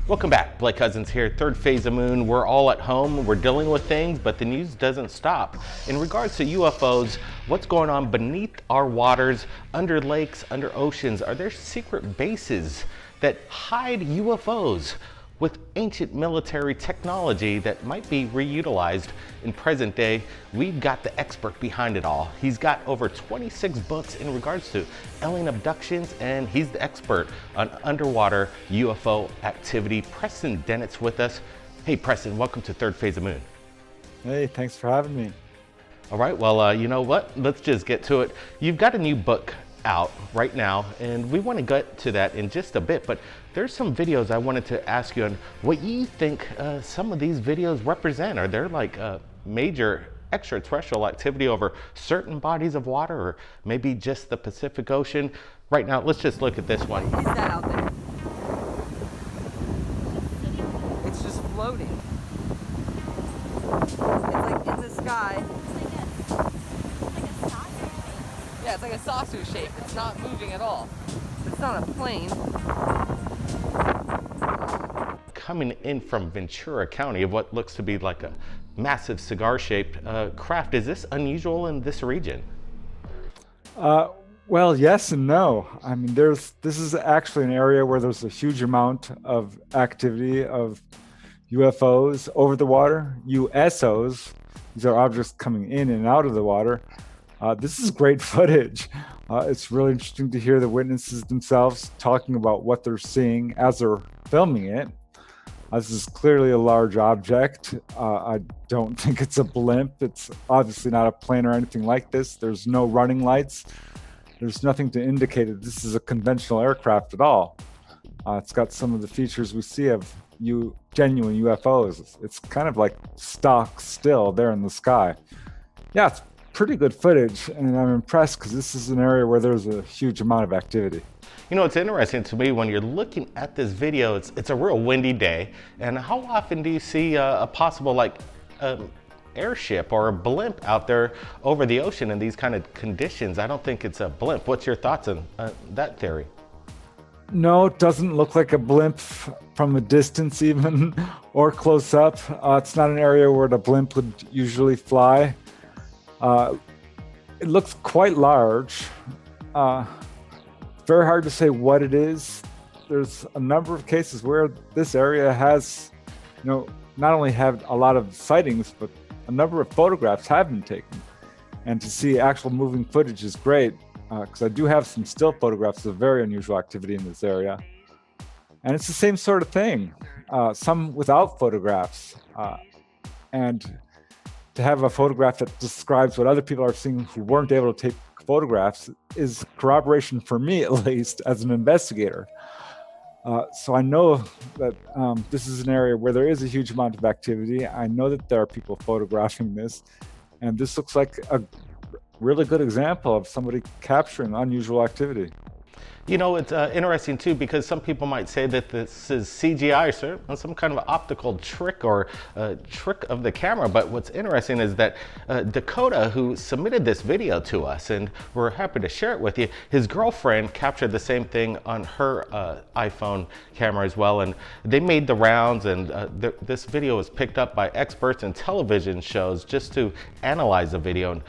Welcome back, Blake Cousins here, third phase of moon. We're all at home, we're dealing with things, but the news doesn't stop. In regards to UFOs, what's going on beneath our waters, under lakes, under oceans? Are there secret bases that hide UFOs with ancient military technology that might be reutilized in present day? We've got the expert behind it all. He's got over 26 books in regards to alien abductions, and he's the expert on underwater UFO activity. Preston Dennett's with us. Hey Preston, welcome to Third Phase of Moon. Hey, thanks for having me. All right, well, you know what? Let's just get to it. You've got a new book out right now, and we want to get to that in just a bit, but there's some videos I wanted to ask you on what you think some of these videos represent. Are there like major extraterrestrial activity over certain bodies of water, or maybe just the Pacific Ocean? Right now, let's just look at this one. What is that out there? It's just floating. It's like in the sky. Yeah, it's like a saucer shape. It's not moving at all. It's not a plane. Coming in from Ventura County of what looks to be like a massive cigar-shaped craft. Is this unusual in this region? Well, yes and no. I mean, this is actually an area where there's a huge amount of activity of UFOs over the water, USOs. These are objects coming in and out of the water. This is great footage. It's really interesting to hear the witnesses themselves talking about what they're seeing as they're filming it. This is clearly a large object. I don't think it's a blimp. It's obviously not a plane or anything like this. There's no running lights. There's nothing to indicate that this is a conventional aircraft at all. It's got some of the features we see of genuine UFOs. It's kind of like stock still there in the sky. Yeah, it's pretty good footage, and I'm impressed because this is an area where there's a huge amount of activity. You know, it's interesting to me when you're looking at this video, it's a real windy day. And how often do you see a possible like airship or a blimp out there over the ocean in these kind of conditions? I don't think it's a blimp. What's your thoughts on that theory? No, it doesn't look like a blimp from a distance even, or close up. It's not an area where the blimp would usually fly. It looks quite large. Very hard to say what it is. There's a number of cases where this area has, not only had a lot of sightings, but a number of photographs have been taken. And to see actual moving footage is great, because I do have some still photographs of very unusual activity in this area. And it's the same sort of thing, some without photographs. And to have a photograph that describes what other people are seeing who weren't able to take photographs is corroboration for me, at least, as an investigator. So I know that this is an area where there is a huge amount of activity. I know that there are people photographing this, and this looks like a really good example of somebody capturing unusual activity. You know, it's interesting too, because some people might say that this is CGI or some kind of optical trick or trick of the camera. But what's interesting is that Dakota, who submitted this video to us, and we're happy to share it with you, his girlfriend captured the same thing on her iPhone camera as well. And they made the rounds, and this video was picked up by experts in television shows just to analyze the video. And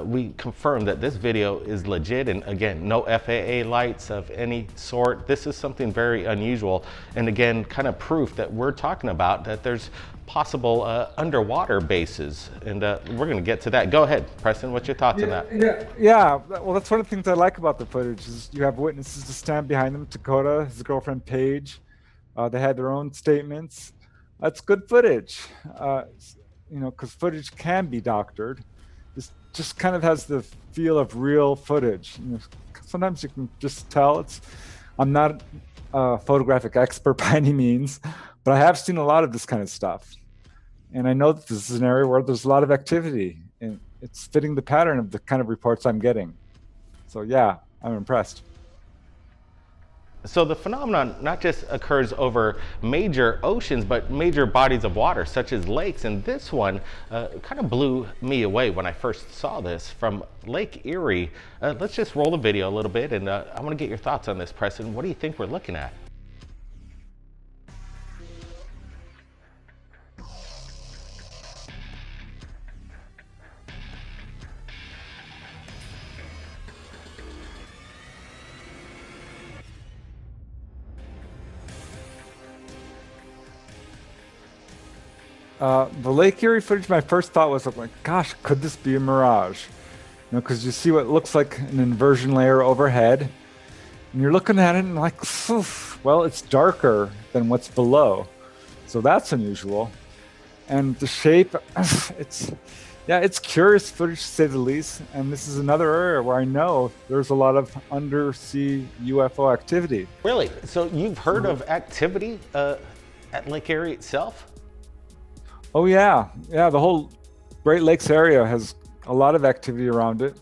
we confirmed that this video is legit, and again, no FAA lights of any sort. This is something very unusual, and again, kind of proof that we're talking about that there's possible underwater bases, and we're going to get to that. Go ahead, Preston, what's your thoughts on that? Yeah, well, that's one of the things I like about the footage is you have witnesses to stand behind them. Dakota, his girlfriend Paige, they had their own statements. That's good footage, because footage can be doctored. This just kind of has the feel of real footage. Sometimes you can just tell I'm not a photographic expert by any means, but I have seen a lot of this kind of stuff. And I know that this is an area where there's a lot of activity, and it's fitting the pattern of the kind of reports I'm getting. So yeah, I'm impressed. So the phenomenon not just occurs over major oceans, but major bodies of water, such as lakes. And this one kind of blew me away when I first saw this from Lake Erie. Let's just roll the video a little bit, and I want to get your thoughts on this, Preston. What do you think we're looking at? The Lake Erie footage, my first thought was like, gosh, could this be a mirage? You know, because you see what looks like an inversion layer overhead, and you're looking at it and like, well, it's darker than what's below, so that's unusual. And the shape, it's curious footage to say the least. And this is another area where I know there's a lot of undersea UFO activity. Really? So you've heard of activity at Lake Erie itself? Oh yeah, the whole Great Lakes area has a lot of activity around it,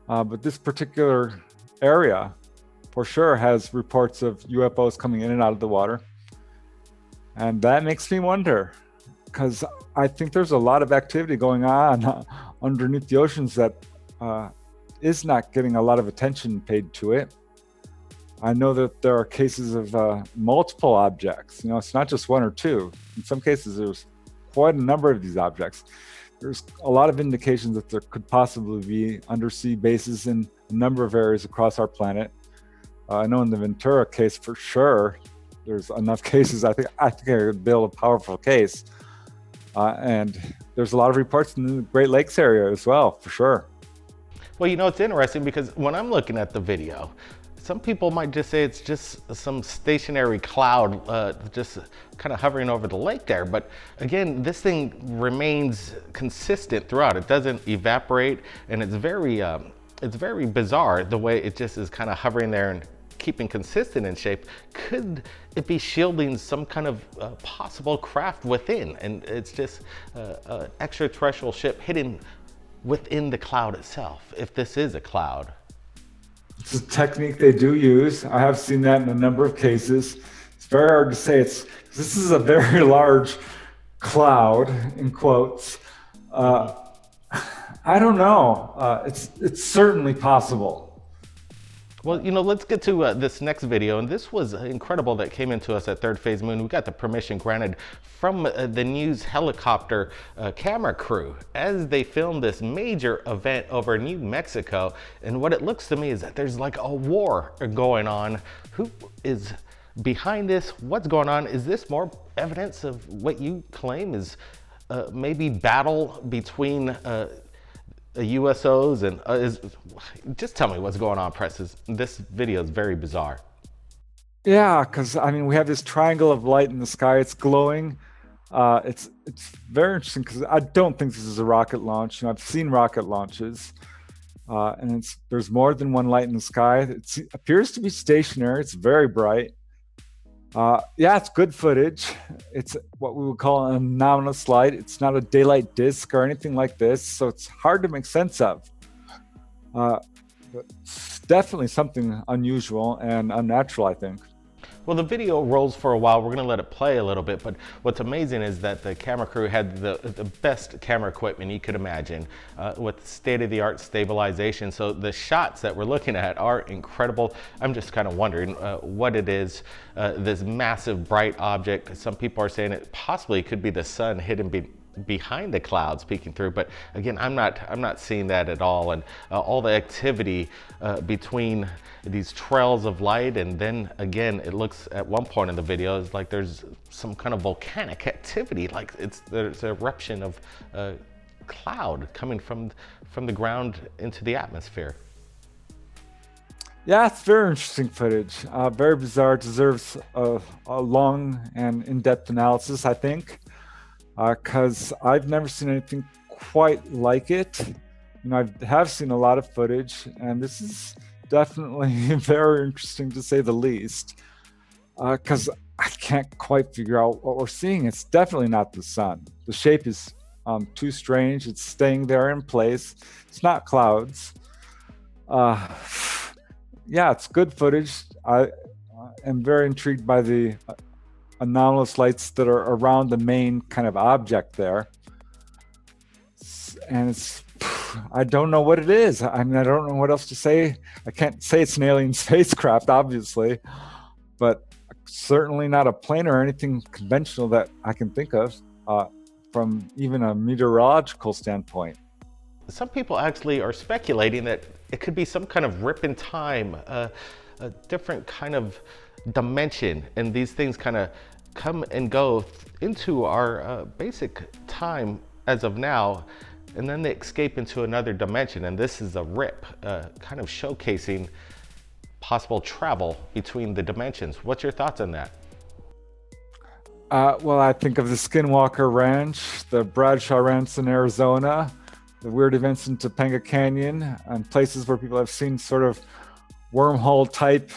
but this particular area, for sure, has reports of UFOs coming in and out of the water, and that makes me wonder, because I think there's a lot of activity going on underneath the oceans that is not getting a lot of attention paid to it. I know that there are cases of multiple objects. You know, it's not just one or two. In some cases, there's quite a number of these objects. There's a lot of indications that there could possibly be undersea bases in a number of areas across our planet. I know in the Ventura case, for sure, there's enough cases. I think I could build a powerful case. And there's a lot of reports in the Great Lakes area as well, for sure. Well, you know, it's interesting because when I'm looking at the video, some people might just say it's just some stationary cloud just kind of hovering over the lake there. But again, this thing remains consistent throughout. It doesn't evaporate, and it's very bizarre the way it just is kind of hovering there and keeping consistent in shape. Could it be shielding some kind of possible craft within? And it's just an extraterrestrial ship hidden within the cloud itself, if this is a cloud. It's a technique they do use. I have seen that in a number of cases. It's very hard to say. This is a very large cloud, in quotes. I don't know. It's certainly possible. Well, you know, let's get to this next video, and this was incredible that came into us at Third Phase Moon. We got the permission granted from the news helicopter camera crew as they filmed this major event over New Mexico. And what it looks to me is that there's like a war going on. Who is behind this? What's going on? Is this more evidence of what you claim is maybe battle between USOs and just tell me what's going on, Press. This video is very bizarre. Yeah, because I mean, we have this triangle of light in the sky. It's glowing. It's very interesting because I don't think this is a rocket launch. You know, I've seen rocket launches, and there's more than one light in the sky. It appears to be stationary. It's very bright. Yeah, it's good footage. It's what we would call an anomalous light. It's not a daylight disk or anything like this, so it's hard to make sense of. But it's definitely something unusual and unnatural, I think. Well, the video rolls for a while. We're going to let it play a little bit, but what's amazing is that the camera crew had the best camera equipment you could imagine with state-of-the-art stabilization. So the shots that we're looking at are incredible. I'm just kind of wondering what it is, this massive bright object. Some people are saying it possibly could be the sun hidden behind the clouds peeking through, but again, I'm not seeing that at all. And all the activity between these trails of light, and then again, it looks at one point in the video is like there's some kind of volcanic activity, like there's an eruption of cloud coming from the ground into the atmosphere. Yeah, it's very interesting footage. Very bizarre. It deserves a long and in-depth analysis, I think. Because I've never seen anything quite like it. You know, I have seen a lot of footage, and this is definitely very interesting to say the least. Because I can't quite figure out what we're seeing. It's definitely not the sun. The shape is too strange. It's staying there in place. It's not clouds. Yeah, it's good footage. I am very intrigued by the anomalous lights that are around the main kind of object there. And I don't know what it is. I mean, I don't know what else to say. I can't say it's an alien spacecraft, obviously, but certainly not a plane or anything conventional that I can think of from even a meteorological standpoint. Some people actually are speculating that it could be some kind of rip in time, a different kind of dimension, and these things kind of come and go into our basic time as of now, and then they escape into another dimension. And this is a rip, kind of showcasing possible travel between the dimensions. What's your thoughts on that? Well, I think of the Skinwalker Ranch, the Bradshaw Ranch in Arizona, the weird events in Topanga Canyon, and places where people have seen sort of wormhole type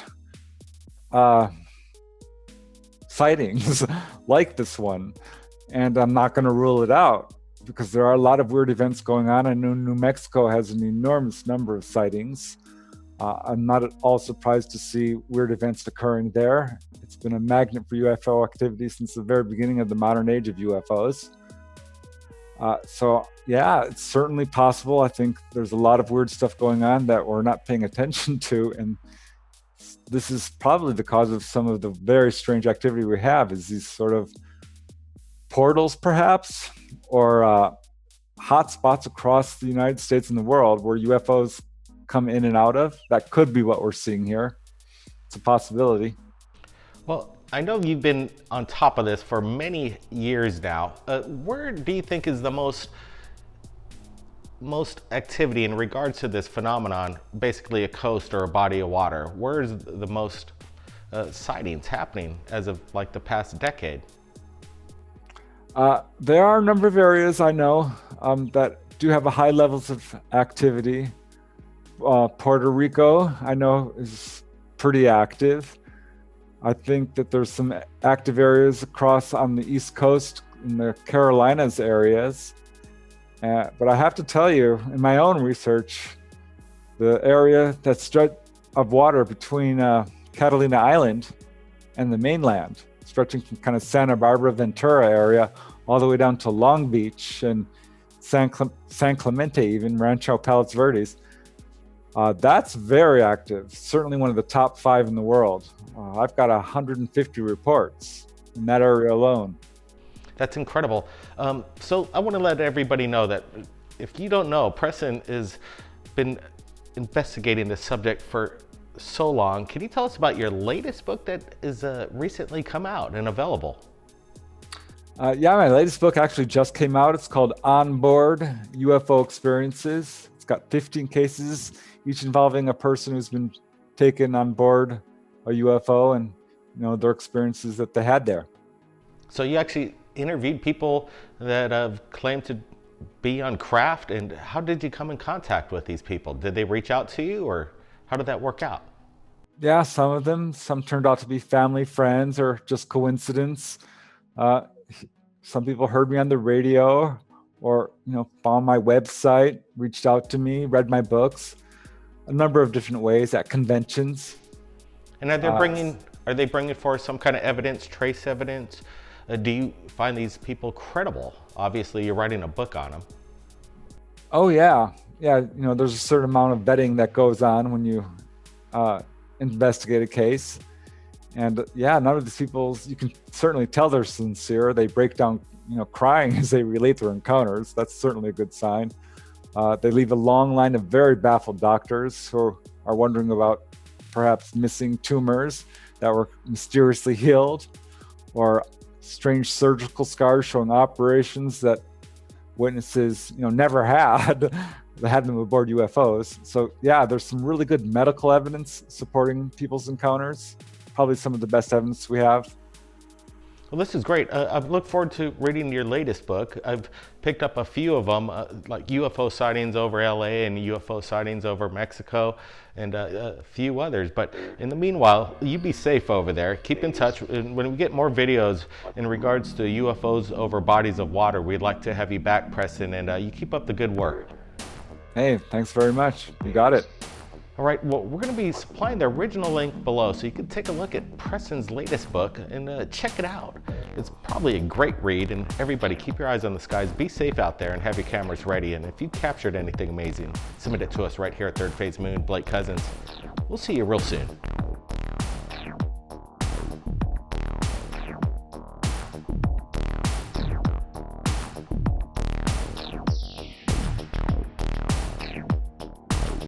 sightings like this one. And I'm not going to rule it out because there are a lot of weird events going on. I know New Mexico has an enormous number of sightings. I'm not at all surprised to see weird events occurring there. It's been a magnet for UFO activity since the very beginning of the modern age of UFOs. So yeah, it's certainly possible. I think there's a lot of weird stuff going on that we're not paying attention to. And this is probably the cause of some of the very strange activity we have, is these sort of portals perhaps, or hot spots across the United States and the world where UFOs come in and out of. That could be what we're seeing here. It's a possibility. Well, I know you've been on top of this for many years now. Where do you think is the most activity in regards to this phenomenon, basically a coast or a body of water? Where is the most sightings happening as of like the past decade? There are a number of areas I know that do have a high levels of activity. Puerto Rico, I know, is pretty active. I think that there's some active areas across on the East Coast in the Carolinas areas. But I have to tell you, in my own research, the area that's of water between Catalina Island and the mainland, stretching from kind of Santa Barbara, Ventura area, all the way down to Long Beach and San Clemente, even Rancho Palos Verdes. That's very active, certainly one of the top 5 in the world. I've got 150 reports in that area alone. That's incredible. So I want to let everybody know that if you don't know, Preston has been investigating this subject for so long. Can you tell us about your latest book that is recently come out and available? Yeah, my latest book actually just came out. It's called On Board UFO Experiences. It's got 15 cases, each involving a person who's been taken on board a UFO and their experiences that they had there. So you actually interviewed people that have claimed to be on craft, and how did you come in contact with these people? Did they reach out to you, or how did that work out? Yeah, some turned out to be family, friends, or just coincidence. Some people heard me on the radio, or found my website, reached out to me, read my books, a number of different ways at conventions. And are they bringing forth some kind of evidence, trace evidence? Do you find these people credible? Obviously, you're writing a book on them. Oh yeah. There's a certain amount of vetting that goes on when you investigate a case. And yeah, none of these people, you can certainly tell they're sincere. They break down, crying as they relate their encounters. That's certainly a good sign. They leave a long line of very baffled doctors who are wondering about perhaps missing tumors that were mysteriously healed, or strange surgical scars showing operations that witnesses, never had. They had them aboard UFOs. So yeah, there's some really good medical evidence supporting people's encounters. Probably some of the best evidence we have. Well, this is great. I look forward to reading your latest book. I've picked up a few of them, like UFO sightings over LA and UFO sightings over Mexico, and a few others. But in the meanwhile, you be safe over there. Keep in touch. And when we get more videos in regards to UFOs over bodies of water, we'd like to have you back, Preston, and you keep up the good work. Hey, thanks very much. You got it. All right, well, we're going to be supplying the original link below, so you can take a look at Preston's latest book and check it out. It's probably a great read, and everybody keep your eyes on the skies, be safe out there, and have your cameras ready. And if you captured anything amazing, submit it to us right here at Third Phase Moon, Blake Cousins. We'll see you real soon.